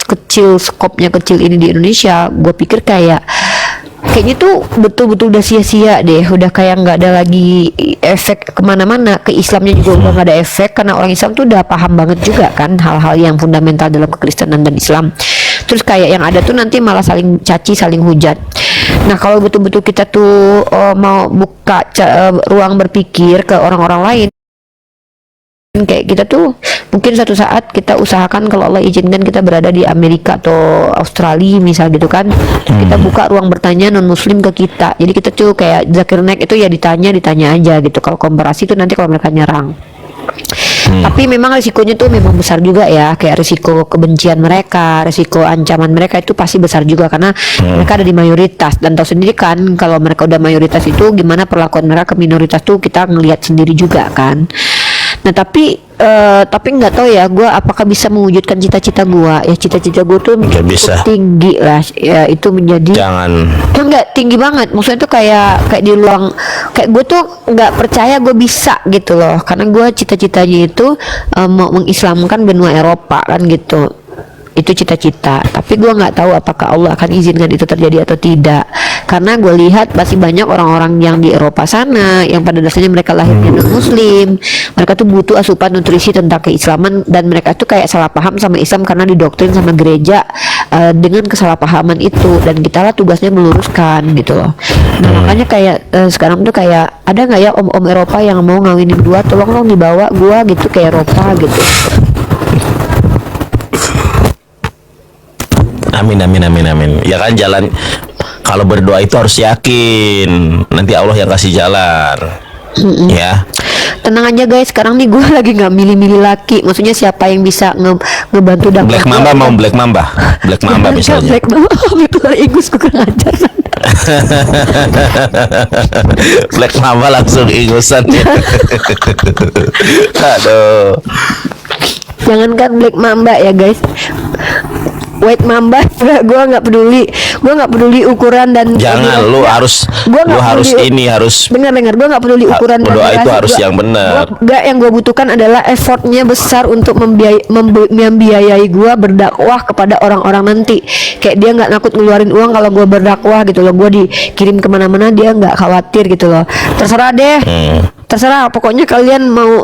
kecil, skopnya kecil ini di Indonesia, gue pikir kayaknya tuh betul-betul udah sia-sia deh, udah kayak nggak ada lagi efek kemana-mana. Ke Islamnya juga udah nggak ada efek, karena orang Islam tuh udah paham banget juga kan hal-hal yang fundamental dalam kekristenan dan Islam. Terus kayak yang ada tuh nanti malah saling caci, saling hujat. Nah kalau betul-betul kita tuh mau buka ruang berpikir ke orang-orang lain, kayak kita tuh mungkin suatu saat kita usahakan kalau Allah izinkan kita berada di Amerika atau Australia misal gitu kan, kita buka ruang bertanya non muslim ke kita. Jadi kita tuh kayak Zakir Naik itu ya ditanya aja gitu. Kalau komparasi itu nanti kalau mereka nyerang. Tapi memang risikonya tuh memang besar juga ya, kayak risiko kebencian mereka, risiko ancaman mereka itu pasti besar juga karena mereka ada di mayoritas, dan tahu sendiri kan kalau mereka udah mayoritas itu gimana perlakuan mereka ke minoritas tuh kita ngelihat sendiri juga kan. Nah tapi nggak tahu ya gue apakah bisa mewujudkan cita-cita gue. Ya cita-cita gue tuh bisa tinggi lah ya, itu menjadi nggak tinggi banget, maksudnya tuh kayak di ruang, kayak gue tuh nggak percaya gue bisa gitu loh, karena gue cita-citanya itu mau mengislamkan benua Eropa kan gitu. Itu cita-cita, tapi gue nggak tahu apakah Allah akan izinkan itu terjadi atau tidak, karena gue lihat masih banyak orang-orang yang di Eropa sana yang pada dasarnya mereka lahirnya non muslim, mereka tuh butuh asupan nutrisi tentang keislaman, dan mereka tuh kayak salah paham sama Islam karena didoktrin sama gereja dengan kesalahpahaman itu, dan kita lah tugasnya meluruskan gitu loh. Nah makanya kayak sekarang tuh kayak ada nggak ya om-om Eropa yang mau ngawinin gue, tolong dong dibawa gue gitu ke Eropa gitu. Amin. Ya kan jalan, kalau berdoa itu harus yakin nanti Allah yang kasih jalan. Ya. Tenang aja guys, sekarang nih gue lagi nggak milih-milih laki. Maksudnya siapa yang bisa ngebantu dakwah. Black Mamba mau Black Mamba misalnya. Black Mamba, itu Inggris gue kurang ajar. Black Mamba langsung ingusan ya. Aduh. Jangankan Black Mamba ya guys, White Mamba gue nggak peduli ukuran dan jangan lu harus dengar gue nggak peduli ukuran dan doa itu harus yang benar. Yang gue butuhkan adalah effortnya besar untuk membiayai gue berdakwah kepada orang-orang nanti. Kayak dia nggak nakut ngeluarin uang kalau gue berdakwah gitu loh, gue dikirim kemana-mana dia nggak khawatir gitu loh. Terserah deh, terserah, pokoknya kalian mau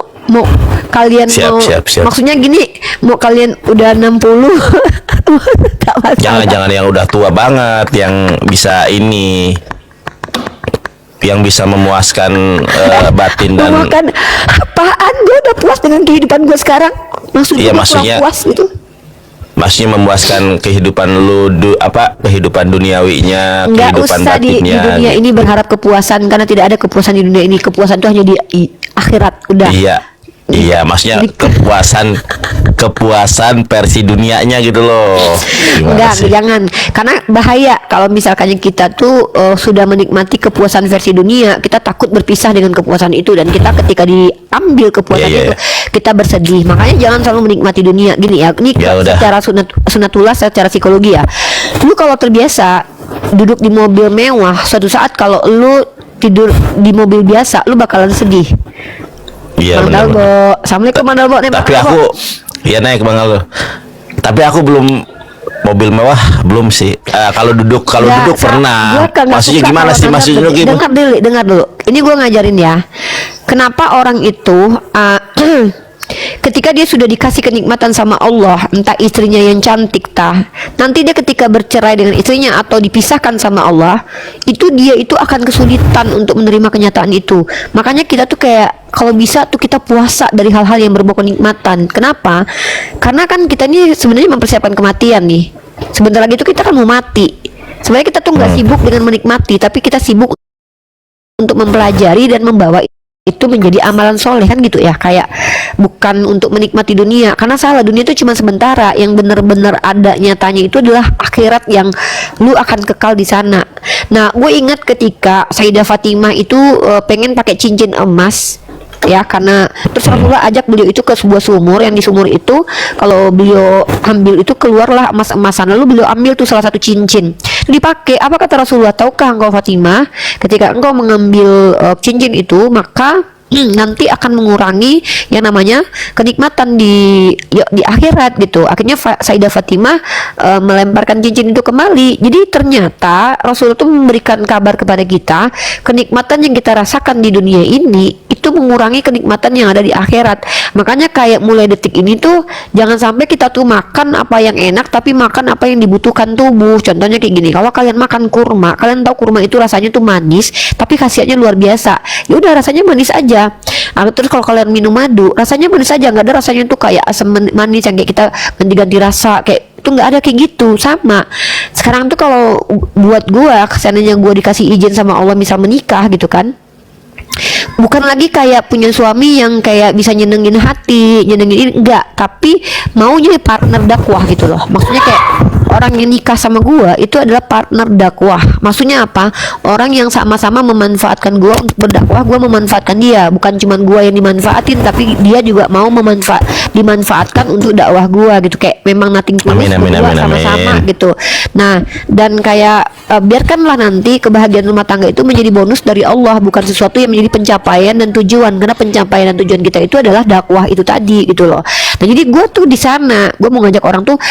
siap. Maksudnya gini, mau kalian udah 60 jangan yang udah tua banget, yang bisa memuaskan batin dan apaan, gue udah puas dengan kehidupan gue sekarang. Maksudnya puas gitu. Maksudnya memuaskan kehidupan lu kehidupan duniawinya, nggak kehidupan usah batinnya. di dunia ini berharap kepuasan, karena tidak ada kepuasan di dunia ini. Kepuasan itu hanya di akhirat, udah. Iya, maksudnya kepuasan versi dunianya gitu loh. Jangan, karena bahaya kalau misalkan kita tuh sudah menikmati kepuasan versi dunia, kita takut berpisah dengan kepuasan itu, dan kita ketika diambil kepuasan itu kita bersedih. Makanya jangan selalu menikmati dunia. Gini ya, ini secara sunatullah, secara psikologi ya. Lu kalau terbiasa duduk di mobil mewah, suatu saat kalau lu tidur di mobil biasa, lu bakalan sedih. Iya, Bang Dalbo, assalamualaikum Bang Dalbo. Tapi aku naik Bang Dalbo. Tapi aku belum mobil mewah belum sih. Kalau duduk pernah. Maksudnya gimana sih? Maksudnya dengar dulu. Ini gue ngajarin ya. Kenapa orang itu ketika dia sudah dikasih kenikmatan sama Allah, entah istrinya yang cantik nanti dia ketika bercerai dengan istrinya atau dipisahkan sama Allah, itu dia itu akan kesulitan untuk menerima kenyataan itu. Makanya kita tuh kayak kalau bisa tuh kita puasa dari hal-hal yang berbau kenikmatan. Kenapa? Karena kan kita ini sebenarnya mempersiapkan kematian nih. Sebentar lagi tuh kita kan mau mati. Sebenarnya kita tuh nggak sibuk dengan menikmati, tapi kita sibuk untuk mempelajari dan membawa itu menjadi amalan soleh kan gitu ya, kayak bukan untuk menikmati dunia, karena salah, dunia itu cuma sementara, yang benar-benar ada nyatanya itu adalah akhirat yang lu akan kekal di sana. Nah, gue ingat ketika Sayyidah Fatimah itu pengen pakai cincin emas ya, karena terus Rasulullah ajak beliau itu ke sebuah sumur, yang di sumur itu kalau beliau ambil itu keluarlah emas-emasan, lalu beliau ambil tuh salah satu cincin dipakai. Apa kata Rasulullah? Tahukah engkau Fatimah, ketika engkau mengambil cincin itu maka nanti akan mengurangi yang namanya kenikmatan di akhirat gitu. Akhirnya Sayyidah Fatimah melemparkan cincin itu kembali. Jadi ternyata Rasulullah itu memberikan kabar kepada kita, kenikmatan yang kita rasakan di dunia ini itu mengurangi kenikmatan yang ada di akhirat. Makanya kayak mulai detik ini tuh jangan sampai kita tuh makan apa yang enak tapi makan apa yang dibutuhkan tubuh. Contohnya kayak gini, kalau kalian makan kurma, kalian tahu kurma itu rasanya tuh manis tapi khasiatnya luar biasa, ya udah rasanya manis aja. Terus kalau kalian minum madu, rasanya manis aja, nggak ada rasanya tuh kayak asam manis yang kayak kita ganti-ganti rasa, kayak itu nggak ada kayak gitu. Sama sekarang tuh kalau buat gua, seandainya gua dikasih izin sama Allah misal menikah gitu kan, bukan lagi kayak punya suami yang kayak bisa nyenengin hati, nyenengin ini, enggak, tapi maunya partner dakwah gitu loh. Maksudnya kayak orang yang nikah sama gua itu adalah partner dakwah. Maksudnya apa? Orang yang sama-sama memanfaatkan gua untuk berdakwah, gua memanfaatkan dia. Bukan cuma gua yang dimanfaatin, tapi dia juga mau dimanfaatkan untuk dakwah gua gitu. Kayak memang nothing tulus, berdua sama-sama gitu. Nah, dan kayak biarkanlah nanti kebahagiaan rumah tangga itu menjadi bonus dari Allah, bukan sesuatu yang menjadi pencapaian dan tujuan. Karena pencapaian dan tujuan kita itu adalah dakwah itu tadi gitu loh. Nah, jadi gue tuh di sana, gue mau ngajak orang tuh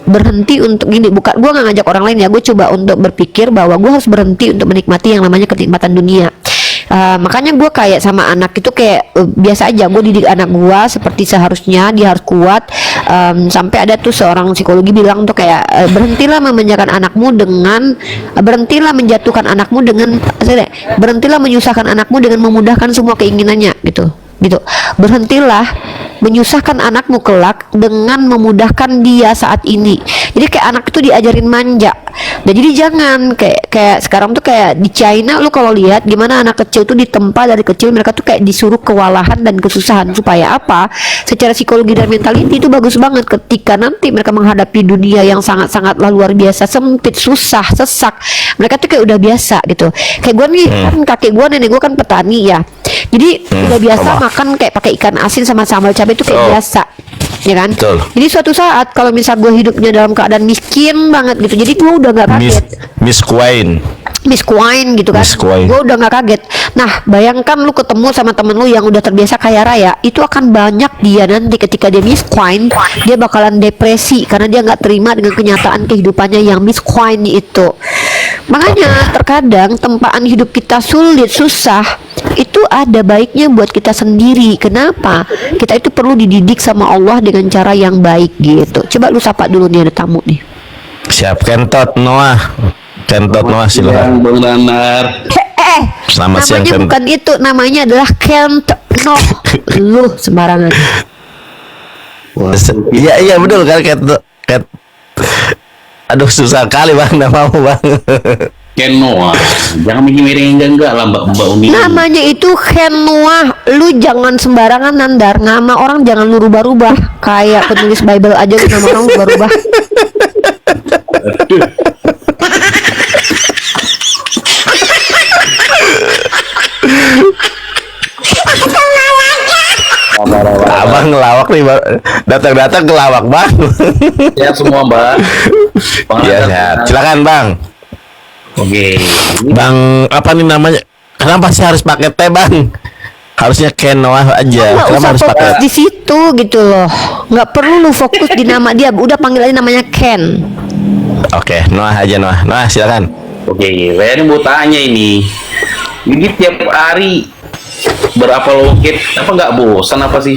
berhenti untuk gini. Bukan gue nggak ngajak orang lain ya, gue coba untuk berpikir bahwa gue harus berhenti untuk menikmati yang namanya kenikmatan dunia. Makanya gue kayak sama anak itu kayak biasa aja, gue didik anak gue seperti seharusnya, dia harus kuat. Sampai ada tuh seorang psikologi bilang tuh kayak berhentilah memanjakan anakmu dengan berhentilah menjatuhkan anakmu dengan berhentilah menyusahkan anakmu dengan memudahkan semua keinginannya gitu. Berhentilah menyusahkan anakmu kelak dengan memudahkan dia saat ini. Jadi kayak anak itu diajarin manja. Nah, jadi jangan kayak sekarang tuh kayak di China, lu kalau lihat gimana anak kecil tuh ditempa dari kecil, mereka tuh kayak disuruh kewalahan dan kesusahan supaya apa? Secara psikologi dan mentality itu bagus banget ketika nanti mereka menghadapi dunia yang sangat-sangatlah luar biasa, sempit, susah, sesak. Mereka tuh kayak udah biasa gitu. Kayak gue nih kan kakek gue, nenek gue kan petani ya. Jadi udah biasa makan kayak pakai ikan asin sama sambal cabai itu kayak biasa, ya kan? Jadi suatu saat kalau misal gue hidupnya dalam keadaan miskin banget gitu, jadi gue udah nggak kaget. Miss Queen gitu kan? Gue udah nggak kaget. Nah, bayangkan lu ketemu sama temen lu yang udah terbiasa kaya raya, itu akan banyak dia nanti ketika dia Miss Queen, dia bakalan depresi karena dia nggak terima dengan kenyataan kehidupannya yang Miss Queen itu. Makanya terkadang tempaan hidup kita sulit, susah, itu ada baiknya buat kita sendiri. Kenapa? Kita itu perlu dididik sama Allah dengan cara yang baik gitu. Coba lu sapa dulu nih, ada tamu nih. Siap, Kentot Noah. Kentot Noah, silakan. Bang Danar. Selamat siang, namanya bukan itu, namanya adalah Kent Noh. Lu sembarangan. Iya betul kan, Ket. Aduh, susah kali bang, namamu bang. Ken Noah, jangan mikirin enggak lah Mbak Umi. Namanya itu Ken Noah. Lu jangan sembarangan nandar nama orang, jangan lu rubah-rubah kayak penulis Bible aja, lu nama orang rubah-rubah. Abang ngelawak nih, datang-datang kelawak bang. Ya semua Mbak. Iya sehat. Silakan bang. Oke. Bang apa nih namanya? Kenapa sih harus pakai T bang? Harusnya Ken Noah aja. Nggak Kenapa usah harus fokus pakai? di situ gitu loh. Nggak perlu lu fokus di nama dia. Udah panggil aja namanya Ken. Oke, Noah aja Noah. Noah silakan. Oke, saya ini mau tanya ini. Ini tiap hari berapa loket? Apa nggak bosan apa sih?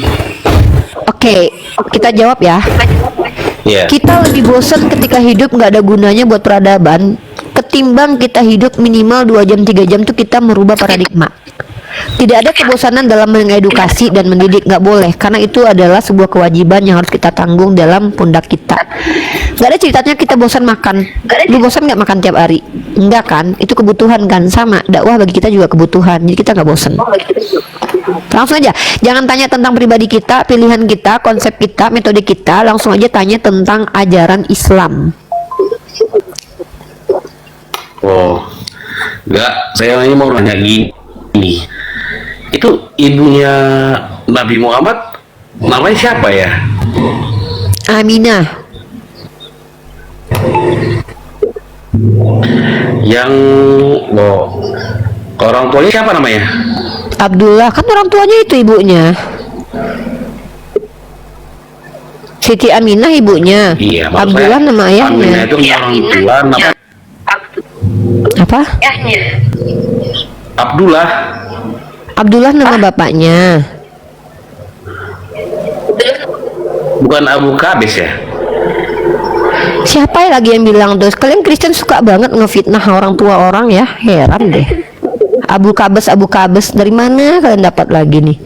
Oke, kita jawab ya. Iya. Kita lebih bosan ketika hidup nggak ada gunanya buat peradaban, ketimbang kita hidup minimal 2 jam 3 jam tuh kita merubah paradigma. Tidak ada kebosanan dalam mengedukasi dan mendidik, nggak boleh, karena itu adalah sebuah kewajiban yang harus kita tanggung dalam pundak kita. Nggak ada ceritanya kita bosan makan. Lu bosan nggak makan tiap hari? Enggak kan? Itu kebutuhan kan, sama. Dakwah bagi kita juga kebutuhan, jadi kita nggak bosan. Langsung aja, jangan tanya tentang pribadi kita, pilihan kita, konsep kita, metode kita. Langsung aja tanya tentang ajaran Islam. Oh, enggak, saya ini mau nanya gini. Itu ibunya Nabi Muhammad namanya siapa ya? Aminah. Yang orang tuanya siapa namanya? Abdullah, kan orang tuanya itu ibunya. Siti Aminah ibunya. Iya, Abdullah nama ayahnya. Aminah itu orang tua nama Apa? Abdullah. Abdullah nama bapaknya. Bukan Abu Kabis ya? Siapa ya lagi yang bilang tuh? Kalian Kristen suka banget ngefitnah orang tua orang ya, heran deh. Abu Kabes dari mana kalian dapat lagi nih?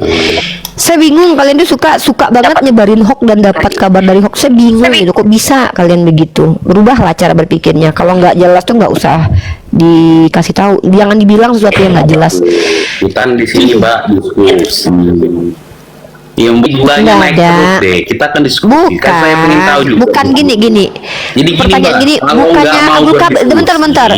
Saya bingung, kalian tuh suka banget nyebarin hoax dan dapat kabar dari hoax. Saya bingung gitu, kok bisa kalian begitu? Berubahlah cara berpikirnya. Kalau nggak jelas tuh nggak usah dikasih tahu. Jangan dibilang sesuatu yang nggak jelas. Kita di sini Mbak diskusi. Yang banyak naik terus deh. Kita kan diskusi. Kan saya pengen tahu juga. Bukan gini. Jadi pertanyaan gini, bukannya Abu Kabes. Bentar.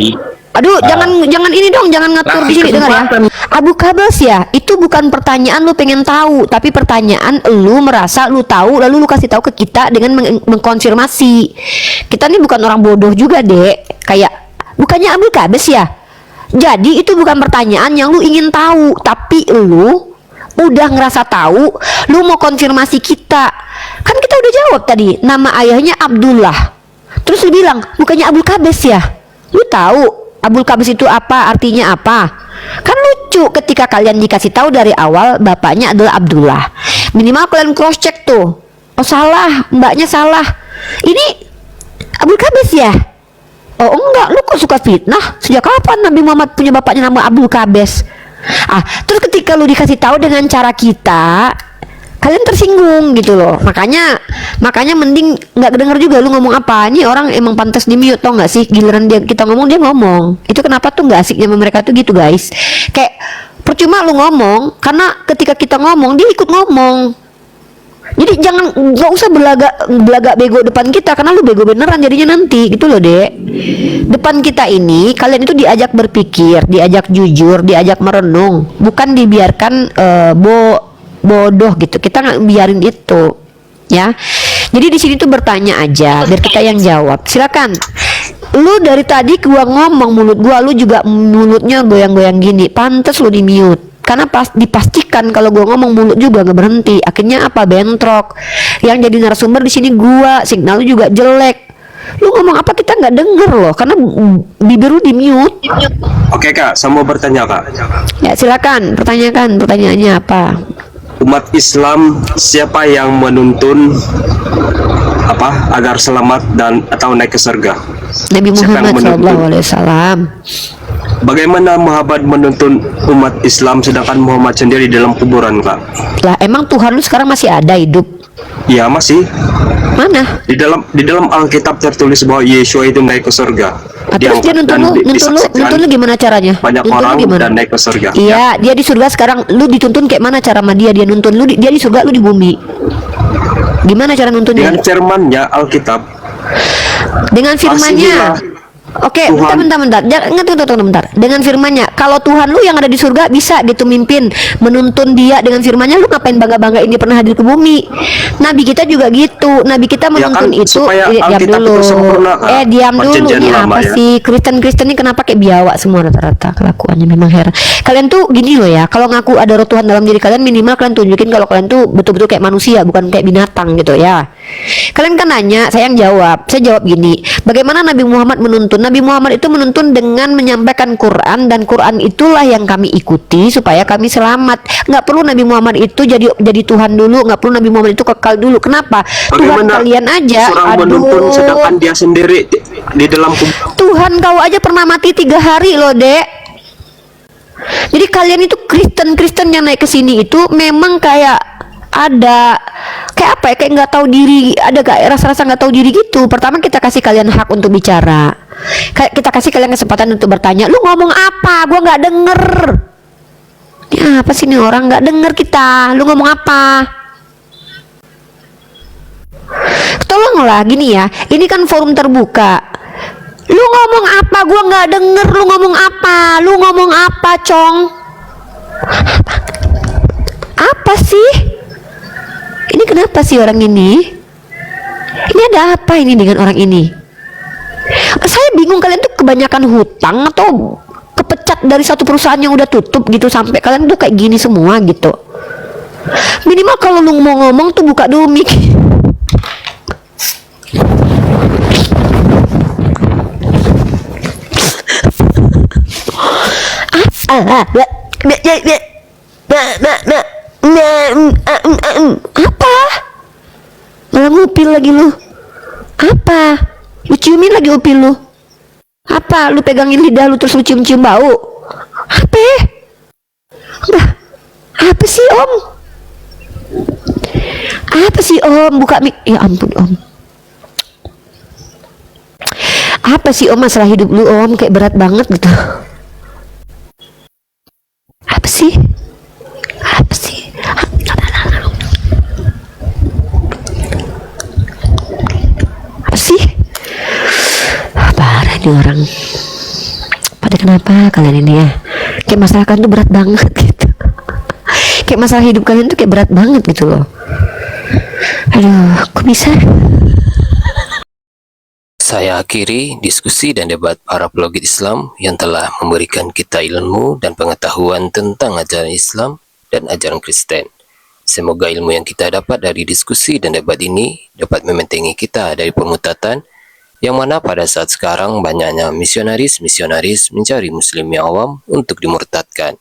Aduh, jangan ini dong, jangan ngatur di sini, dengar ya. Abu Kabes ya, itu bukan pertanyaan lu pengen tahu, tapi pertanyaan lu merasa lu tahu, lalu lu kasih tahu ke kita dengan mengkonfirmasi. Kita ini bukan orang bodoh juga, Dek. Kayak, bukannya Abu Kabes ya? Jadi itu bukan pertanyaan yang lu ingin tahu, tapi lu udah ngerasa tahu, lu mau konfirmasi kita. Kan kita udah jawab tadi, nama ayahnya Abdullah. Terus lu bilang, bukannya Abu Kabes ya? Lu tahu Abul Kabis itu apa, artinya apa? Kan lucu ketika kalian dikasih tahu dari awal bapaknya adalah Abdullah. Minimal kalian cross check tuh. Oh salah, mbaknya salah. Ini Abul Kabis ya? Oh enggak, lu kok suka fitnah? Sejak kapan Nabi Muhammad punya bapaknya nama Abul Kabis? Terus ketika lu dikasih tahu dengan cara kita, kalian tersinggung gitu loh. Makanya mending nggak kedenger juga lu ngomong apa. Ini orang emang pantas di mute, tau nggak sih? Giliran kita ngomong, dia ngomong. Itu kenapa tuh nggak asiknya sama mereka tuh gitu guys. Kayak percuma lu ngomong, karena ketika kita ngomong dia ikut ngomong. Jadi nggak usah belagak bego depan kita, karena lu bego beneran jadinya nanti gitu loh, Dek. Depan kita ini kalian itu diajak berpikir, diajak jujur, diajak merenung, bukan dibiarkan bodoh gitu. Kita nggak biarin itu ya. Jadi di sini tuh bertanya aja biar kita yang jawab. Silakan. Lu dari tadi gua ngomong, mulut gua lu juga mulutnya goyang-goyang gini. Pantes lu di mute. Karena dipastikan kalau gua ngomong mulut juga nggak berhenti. Akhirnya apa? Bentrok. Yang jadi narasumber di sini gua, signal lu juga jelek. Lu ngomong apa kita nggak denger loh, karena bibir lu di mute. Oke Kak, saya mau bertanya Kak. Ya silakan, pertanyaannya apa? Umat Islam siapa yang menuntun agar selamat dan atau naik ke surga? Nabi Muhammad SAW. Bagaimana Muhammad menuntun umat Islam sedangkan Muhammad sendiri dalam kuburan Kak? Lah emang Tuhan lu sekarang masih ada hidup? Ya masih. Mana? Di dalam Alkitab tertulis bahwa Yesua itu naik ke surga. Terus dia nuntun lu gimana caranya? Banyak nuntun orang gimana? dan naik ke surga. Iya, dia di surga sekarang. Lu dituntun kayak mana cara sama dia nuntun lu? Dia di surga, lu di bumi. Gimana cara nuntunnya? Dengan firman-Nya Alkitab. Dengan firman-Nya. Oke, bentar. Bentar. Dengan firman-Nya, kalau Tuhan lu yang ada di surga bisa gitu mimpin, menuntun dia dengan firman-Nya, lu ngapain bangga-bangga ini pernah hadir ke bumi? Nabi kita juga gitu. Nabi kita menuntun itu. Diam dulu. Diam dulu. Ini apa sih? Kristen ini kenapa kayak biawak semua rata-rata kelakuannya, memang heran. Kalian tuh gini loh ya, kalau ngaku ada roh Tuhan dalam diri kalian, minimal kalian tunjukin kalau kalian tuh betul-betul kayak manusia, bukan kayak binatang gitu ya. Kalian kan nanya, saya yang jawab. Saya jawab gini, bagaimana Nabi Muhammad menuntun? Nabi Muhammad itu menuntun dengan menyampaikan Quran, dan Quran itulah yang kami ikuti supaya kami selamat. Nggak perlu Nabi Muhammad itu jadi Tuhan dulu, nggak perlu Nabi Muhammad itu kekal dulu. Kenapa? Tuhan kalian aja. Menuntun sedangkan dia sendiri di dalam Tuhan kau aja pernah mati 3 hari loh, Dek. Jadi kalian itu Kristen yang naik ke sini itu memang kayak ada kayak apa ya, kayak nggak tahu diri, ada gak rasa-rasa nggak tahu diri gitu. Pertama kita kasih kalian hak untuk bicara, kayak kita kasih kalian kesempatan untuk bertanya, lu ngomong apa, gua nggak denger. Ya apa sih nih orang nggak denger kita, lu ngomong apa? Tolonglah gini ya, ini kan forum terbuka. Lu ngomong apa, gua nggak denger. Lu ngomong apa, lu ngomong apa, Cong? Apa sih? Ini kenapa sih orang ini? Ini ada apa ini dengan orang ini? Saya bingung, kalian tuh kebanyakan hutang atau kepecat dari satu perusahaan yang udah tutup gitu sampai kalian tuh kayak gini semua gitu. Minimal kalau lu mau ngomong tuh buka dulu mic. Apa? Malah ngupil lagi lu. Apa? Lu ciumin lagi upil lu. Apa? Lu pegangin lidah lu terus lu cium-cium bau. Apa? Udah. Apa sih Om? Apa sih Om? Buka mic. Ya ampun Om. Apa sih Om masalah hidup lu Om? Kayak berat banget gitu. Apa sih? Apa sih? Apa sih? Parah nih orang. Pada kenapa kalian ini ya? Kayak masalah kalian tuh berat banget gitu. Kayak masalah hidup kalian tuh kayak berat banget gitu loh. Aduh, kok bisa? Saya akhiri diskusi dan debat para pelogit Islam yang telah memberikan kita ilmu dan pengetahuan tentang ajaran Islam dan ajaran Kristen. Semoga ilmu yang kita dapat dari diskusi dan debat ini dapat membentengi kita dari pemutatan, yang mana pada saat sekarang banyaknya misionaris-misionaris mencari muslim yang awam untuk dimurtadkan.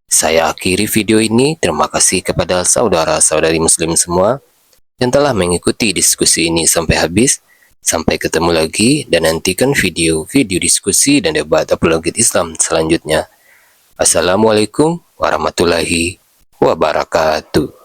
Saya akhiri video ini. Terima kasih kepada saudara-saudari muslim semua yang telah mengikuti diskusi ini sampai habis. Sampai ketemu lagi dan nantikan video-video diskusi dan debat apologet Islam selanjutnya. Assalamualaikum warahmatullahi wabarakatuh.